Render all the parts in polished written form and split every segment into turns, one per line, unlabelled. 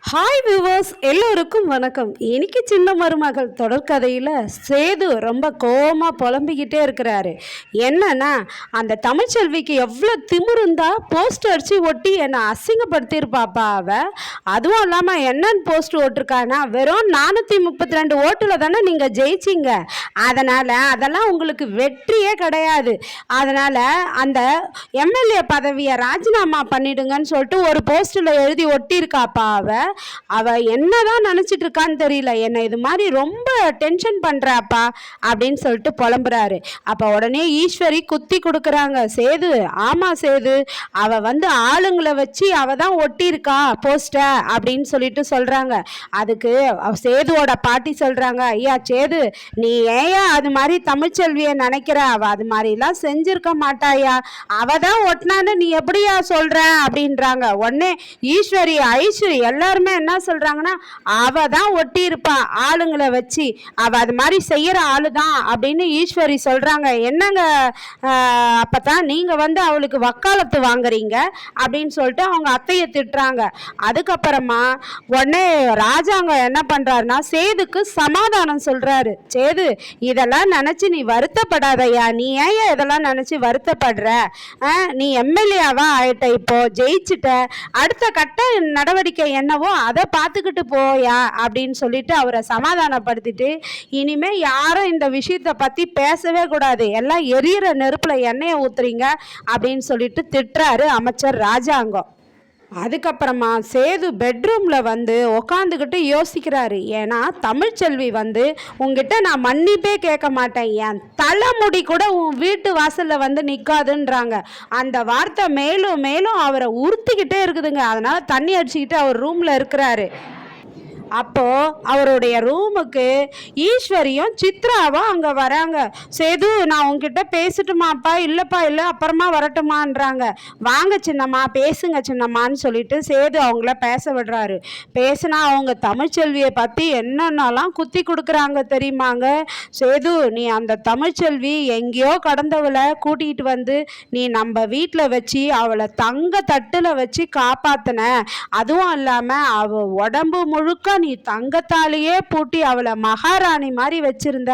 Hi viewers, எல்லோருக்கும் வணக்கம். இன்னைக்கு சின்ன மருமகள் தொடர்கதையில் சேது ரொம்ப கோவமாக புலம்பிக்கிட்டே இருக்கிறாரு. என்னன்னா, அந்த தமிழ்ச்செல்விக்கு எவ்வளோ திமிருந்தா போஸ்ட் அடித்து ஒட்டி என்னை அசிங்கப்படுத்தியிருப்பாப்பா அதுவும் இல்லாமல் என்னன்னு போஸ்ட் ஓட்டிருக்கானா, வெறும் 432 ஓட்டில் தானே நீங்கள் ஜெயிச்சிங்க. அதனால் அதெல்லாம் உங்களுக்கு வெற்றியே கிடையாது. அதனால் அந்த எம்எல்ஏ பதவியை ராஜினாமா பண்ணிடுங்கன்னு சொல்லிட்டு ஒரு போஸ்ட்டில் எழுதி ஒட்டியிருக்காப்பா அவ என்னதான் நினைச்சிட்டு இருக்கான்னு தெரியல. என்ன இது மாதிரி ரொம்ப டென்ஷன் பண்றாப்பா அப்படின்னு சொல்லிட்டு புலம்புறாரு. அப்ப உடனே ஈஸ்வரி குத்தி கொடுக்குறாங்க. சேது, ஆமா சேது, அவ ஆளுங்களை வச்சு அவ தான் ஒட்டியிருக்கா போஸ்ட அப்படின்னு சொல்லிட்டு சொல்றாங்க. அதுக்கு சேதுவோட பாட்டி சொல்றாங்க, ஐயா சேது, நீ ஏயா அது மாதிரி தமிழ்ச்செல்வியை நினைக்கிற? அவ அது மாதிரிலாம் செஞ்சிருக்க மாட்டாயா, அவ தான் ஒட்டினான்னு நீ எப்படியா சொல்ற அப்படின்றாங்க. உடனே ஈஸ்வரி ஐஸ்வரி எல்லாருமே என்ன சொல்றாங்கன்னா, அவ தான் ஒட்டி இருப்பா ஆளுங்களை வச்சு, அவ அது மாதிரி செய்யற ஆளு தான் அப்படின்னு ஈஸ்வரி சொல்றாங்க. என்னங்க அப்பதான் நீங்க அவளுக்கு வக்காலத்து வாங்குறீங்க அப்படின்னு சொல்லிட்டு அவங்க அத்தையை திட்டுறாங்க. அதுக்கப்புறமா உடனே ராஜாங்கம் என்ன பண்றாருன்னா சேதுக்கு சமாதானம் சொல்றாரு. சேது, இதெல்லாம் நினைச்சு நீ வருத்தப்படாதயா, நீ ஏன் இதெல்லாம் நினைச்சு வருத்தப்படுற? நீ எம்எல்ஏவா ஆயிட்ட, இப்போ ஜெயிச்சுட்ட, அடுத்த கட்ட நடவடிக்கை என்னவோ அதை பார்த்துக்கிட்டு போயா அப்படின்னு சொல்லிட்டு அவரை சமாதானப்படுத்திட்டு, இனிமே யாரும் இந்த விஷயத்தை பற்றி பேசவே கூடாது, எல்லாம் எரியிற நெருப்பில் எண்ணெயை ஊத்துறீங்க அப்படின்னு சொல்லிட்டு திட்டுறாரு அமைச்சர் ராஜாங்கம். அதுக்கப்புறமா சேது பெட்ரூமில் உக்காந்துக்கிட்டு யோசிக்கிறாரு. ஏன்னா தமிழ்ச்செல்வி உங்ககிட்ட நான் மன்னிப்பே கேட்க மாட்டேன், என் தலைமுடி கூட உன் வீட்டு வாசலில் நிற்காதுன்றாங்க. அந்த வார்த்தை மேலும் மேலும் அவரை உறுத்திக்கிட்டே இருக்குதுங்க. அதனால் தண்ணி அடிச்சுக்கிட்டு அவர் ரூமில் இருக்கிறாரு. அப்போது அவருடைய ரூமுக்கு ஈஸ்வரியும் சித்ராவும் அங்கே வராங்க. சேது, நான் உங்ககிட்ட பேசட்டுமாப்பா? இல்லைப்பா, இல்லை அப்புறமா வரட்டுமான்றாங்க. வாங்க சின்னம்மா, பேசுங்க சின்னம்மான்னு சொல்லிட்டு சேது அவங்கள பேச விடுறாரு. பேசுனா அவங்க தமிழ்ச்செல்வியை பற்றி என்னென்னலாம் குத்தி கொடுக்குறாங்க தெரியுமாங்க. சேது, நீ அந்த தமிழ்ச்செல்வி எங்கேயோ கடந்தவளை கூட்டிகிட்டு நீ நம்ம வீட்டில் வச்சு அவளை தங்க தட்டில் வச்சு காப்பாத்தின. அதுவும் இல்லாமல் அவள் உடம்பு முழுக்க நீ தங்கத்தாலேயே பூட்டி அவளை மகாராணி மாதிரி வச்சிருந்த.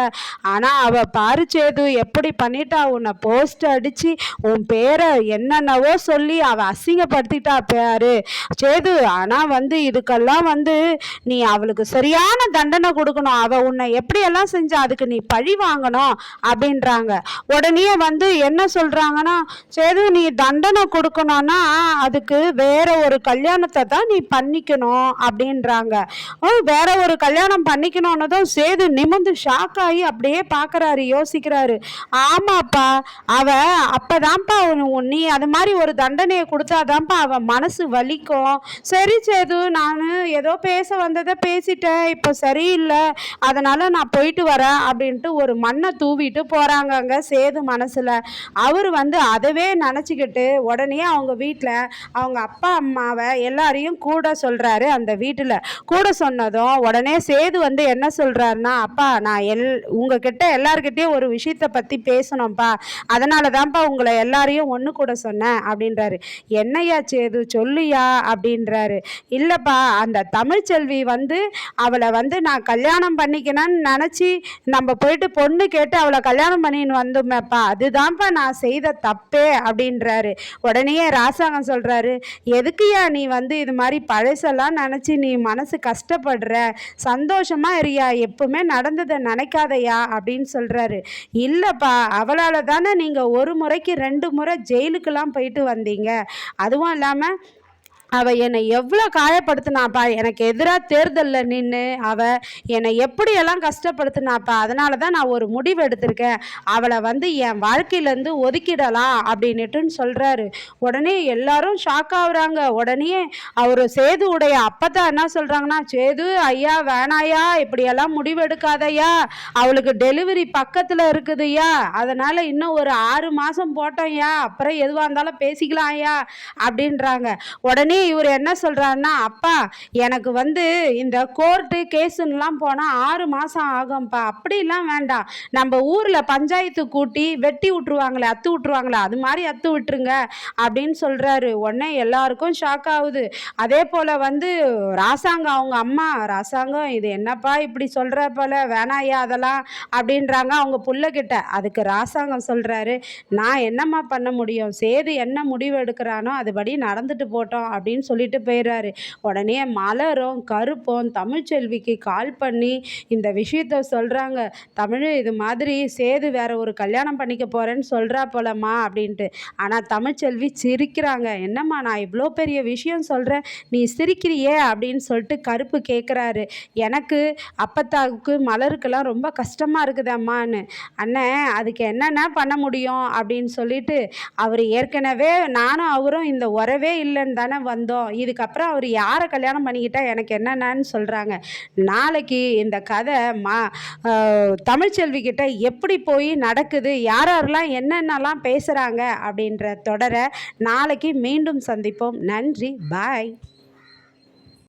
ஆனா அவ பாரு சேது எப்படி பண்ணிட்டா, உன்னை போஸ்ட் அடிச்சு உன் பேரை என்னென்னவோ சொல்லி அவ அசிங்கப்படுத்திட்டா பாரு சேது. ஆனா இதுக்கெல்லாம் நீ அவளுக்கு சரியான தண்டனை கொடுக்கணும். அவ உன்னை எப்படியெல்லாம் செஞ்சா அதுக்கு நீ பழி வாங்கணும் அப்படின்றாங்க. உடனே என்ன சொல்றாங்கன்னா, சேது நீ தண்டனை கொடுக்கணும்னா அதுக்கு வேற ஒரு கல்யாணத்தை தான் நீ பண்ணிக்கணும் அப்படின்றாங்க. வேற ஒரு கல்யாணம் பண்ணிக்கணும்னதும் சேது நிமிர்ந்து ஷாக் ஆகி அப்படியே பார்க்கறாரு, யோசிக்கிறாரு. ஆமாப்பா, அவ அப்பதான்ப்பா நீ அது மாதிரி ஒரு தண்டனையை கொடுத்தாதான்ப்பா அவ மனசு வலிக்கும். சரி சேது, நான் ஏதோ பேச வந்ததை பேசிட்டேன், இப்போ சரியில்லை, அதனால நான் போயிட்டு வரேன் அப்படின்ட்டு ஒரு மண்ணை தூவிட்டு போறாங்க சேது மனசுல. அவர் அதவே நினச்சிக்கிட்டு உடனே அவங்க வீட்டில் அவங்க அப்பா அம்மாவை எல்லாரையும் கூட சொல்றாரு. அந்த வீட்டில் கூட சொன்னதும் உடனே சேது என்ன சொல்றாருன்னா, அப்பா நான் உங்ககிட்ட எல்லார்கிட்டயும் ஒரு விஷயத்தை பற்றி பேசணும்ப்பா, அதனால தான்ப்பா உங்களை எல்லாரையும் ஒன்று கூட சொன்னேன் அப்படின்றாரு. என்னையா சேது சொல்லுயா அப்படின்றாரு. இல்லைப்பா, அந்த தமிழ்ச்செல்வி அவளை நான் கல்யாணம் பண்ணிக்கணும்னு நினச்சி நம்ம போயிட்டு பொண்ணு கேட்டு அவளை கல்யாணம் பண்ணின்னு வந்தோமேப்பா, அதுதான்ப்பா நான் செய்த தப்பே அப்படின்றாரு. உடனே ராசாங்கம் சொல்றாரு, எதுக்குயா நீ இது மாதிரி பழசெல்லாம் நினச்சி நீ மனசு கஷ்டப்படுற, சந்தோஷமா இருயா, எப்பவுமே நடந்ததை நினைக்காதையா அப்படின்னு சொல்றாரு. இல்லப்பா, அவளால தானே நீங்க ஒரு முறைக்கு 2 முறை ஜெயிலுக்கெல்லாம் போயிட்டு வந்தீங்க. அதுவும் இல்லாம அவ என்னை எவ்வளோ காயப்படுத்தினாப்பா, எனக்கு எதிராக தேர்தலில் நின்று அவ என்னை எப்படியெல்லாம் கஷ்டப்படுத்தினாப்பா, அதனால தான் நான் ஒரு முடிவு எடுத்திருக்கேன், அவளை என் வாழ்க்கையிலேருந்து ஒதுக்கிடலாம் அப்படின்னுட்டுன்னு சொல்கிறாரு. உடனே எல்லாரும் ஷாக் ஆகுறாங்க. உடனே அவர் சேதுவுடைய அப்பதான் என்ன சொல்கிறாங்கன்னா, சேது ஐயா வேணாயா, இப்படியெல்லாம் முடிவு எடுக்காதையா, அவளுக்கு டெலிவரி பக்கத்தில் இருக்குதுயா, அதனால் இன்னும் ஒரு 6 மாதம் போட்டோம்யா, அப்புறம் எதுவாக இருந்தாலும் பேசிக்கலாம் ஐயா அப்படின்றாங்க. உடனே உடனே இவர் என்ன சொல்கிறாருன்னா, அப்பா எனக்கு இந்த கோர்ட்டு கேஸுன்னெலாம் போனால் 6 மாதம் ஆகும்ப்பா, அப்படிலாம் வேண்டாம், நம்ம ஊரில் பஞ்சாயத்து கூட்டி வெட்டி விட்ருவாங்களே, அத்து விட்ருவாங்களே, அது மாதிரி அத்து விட்டுருங்க அப்படின்னு சொல்கிறாரு. உடனே எல்லாருக்கும் ஷாக் ஆகுது. அதே போல் ராசாங்கம் அவங்க அம்மா, ராசாங்கம் இது என்னப்பா இப்படி சொல்கிற போல, வேணாயா அதெல்லாம் அப்படின்றாங்க அவங்க புள்ளக்கிட்ட. அதுக்கு ராசாங்கம் சொல்கிறாரு, நான் என்னம்மா பண்ண முடியும், சேது என்ன முடிவு எடுக்கிறானோ அதுபடி நடந்துட்டு போட்டோம் அப்படின்னு சொல்லிட்டு போயிடுறாரு. உடனே மலரும் கருப்பும் தமிழ்ச்செல்விக்கு கால் பண்ணி இந்த விஷயத்த சொல்கிறாங்க. தமிழ் இது மாதிரி சேது வேற ஒரு கல்யாணம் பண்ணிக்க போகிறேன்னு சொல்கிறா போலம்மா அப்படின்ட்டு. ஆனால் தமிழ்ச்செல்வி சிரிக்கிறாங்க. என்னம்மா நான் இவ்வளோ பெரிய விஷயம் சொல்கிறேன், நீ சிரிக்கிறியே அப்படின்னு சொல்லிட்டு கருப்பு கேட்குறாரு. எனக்கு அப்பத்தாவுக்கு மலருக்கெல்லாம் ரொம்ப கஷ்டமாக இருக்குதம்மான்னு. அண்ணன் அதுக்கு என்னென்ன பண்ண முடியும் அப்படின்னு சொல்லிட்டு, அவர் ஏற்கனவே நானும் அவரும் இந்த உறவே இல்லைன்னு தானே வந்தோம், இதுக்கப்புறம் அவர் யாரை கல்யாணம் பண்ணிக்கிட்டா எனக்கு என்னென்னு சொல்கிறாங்க. நாளைக்கு இந்த கதை தமிழ்ச்செல்வி கிட்ட எப்படி போய் நடக்குது, யாரெல்லாம் என்னென்னலாம் பேசுகிறாங்க அப்படின்ற தொடரை நாளைக்கு மீண்டும் சந்திப்போம். நன்றி, பாய்.